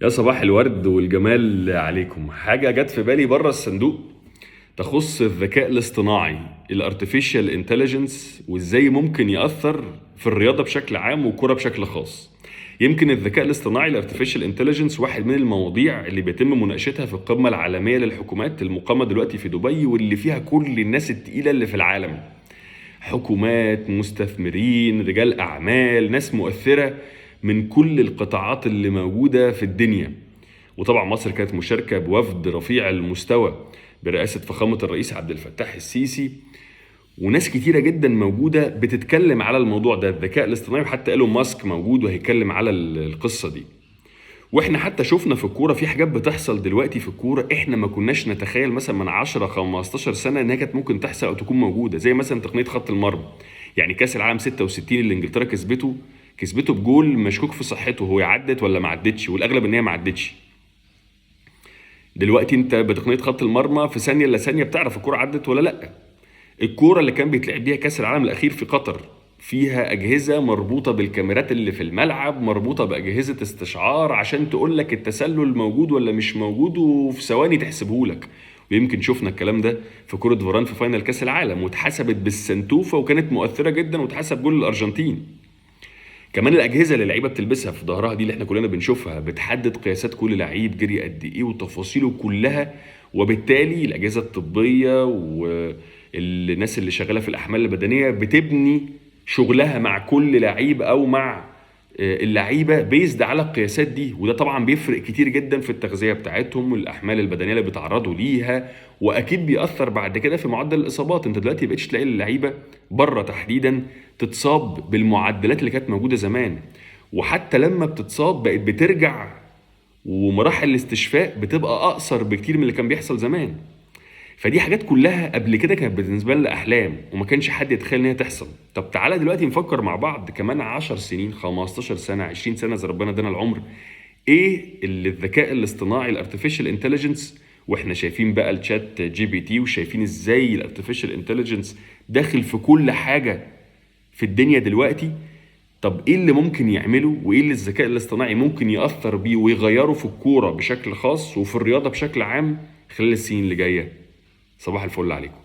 يا صباح الورد والجمال عليكم. حاجة جت في بالي بره الصندوق تخص الذكاء الاصطناعي الارتفيشال انتليجنس، وازاي ممكن يأثر في الرياضة بشكل عام والكرة بشكل خاص. يمكن الذكاء الاصطناعي الارتفيشال انتليجنس واحد من المواضيع اللي بيتم مناقشتها في القمة العالمية للحكومات المقامة دلوقتي في دبي، واللي فيها كل الناس التقيلة اللي في العالم: حكومات، مستثمرين، رجال أعمال، ناس مؤثرة من كل القطاعات اللي موجودة في الدنيا. وطبعا مصر كانت مشاركة بوفد رفيع المستوى برئاسة فخامة الرئيس عبد الفتاح السيسي، وناس كتيرة جدا موجودة بتتكلم على الموضوع ده، الذكاء الاصطناعي، وحتى ايلون ماسك موجود وهيتكلم على القصة دي. واحنا حتى شفنا في الكوره في حاجات بتحصل دلوقتي في الكوره احنا ما كناش نتخيل مثلا من 10 15 سنه انها كانت ممكن تحصل او تكون موجوده، زي مثلا تقنيه خط المرمى. يعني كاس العالم 66 اللي انجلترا كسبته بجول مشكوك في صحته، هو عدت ولا ما عدتش، والاغلب ان هي ما عدتش. دلوقتي انت بتقنيه خط المرمى في ثانيه الا ثانيه بتعرف الكوره عدت ولا لا. الكوره اللي كان بيتلعب بيها كاس العالم الاخير في قطر فيها اجهزه مربوطه بالكاميرات اللي في الملعب، مربوطه باجهزه استشعار عشان تقول لك التسلل موجود ولا مش موجود، وفي ثواني تحسبه لك. ويمكن شفنا الكلام ده في كره فاران في فاينل كاس العالم، واتحسبت بالسنتوفه وكانت مؤثره جدا، واتحسب جول الارجنتين. كمان الاجهزه اللي اللعيبه بتلبسها في ظهرها دي اللي احنا كلنا بنشوفها بتحدد قياسات كل لعيب جري قد ايه وتفاصيله كلها. وبالتالي الاجهزه الطبيه والناس اللي شغاله في الاحمال البدنيه بتبني شغلها مع كل لعيب او مع اللعيبه بيزد على القياسات دي. وده طبعا بيفرق كتير جدا في التغذيه بتاعتهم والاحمال البدنيه اللي بيتعرضوا ليها، واكيد بيأثر بعد كده في معدل الاصابات. انت دلوقتي مبقتش تلاقي اللعيبه بره تحديدا تتصاب بالمعدلات اللي كانت موجوده زمان، وحتى لما بتتصاب بقت بترجع ومراحل الاستشفاء بتبقى اقصر بكتير من اللي كان بيحصل زمان. فدي حاجات كلها قبل كده كانت بالنسبه لنا احلام وما كانش حد يتخيل ان هي تحصل. طب تعالى دلوقتي نفكر مع بعض كمان 10 سنين، 15 سنه، 20 سنه، اذا ربنا ادانا العمر، ايه اللي الذكاء الاصطناعي الارتفيشال انتليجنس، واحنا شايفين بقى الشات جي بي تي وشايفين ازاي الارتفيشال انتليجنس داخل في كل حاجه في الدنيا دلوقتي. طب ايه اللي ممكن يعمله، وايه اللي الذكاء الاصطناعي ممكن يأثر بيه ويغيره في الكوره بشكل خاص وفي الرياضه بشكل عام خلال السنين اللي جايه؟ صباح الفل عليكم.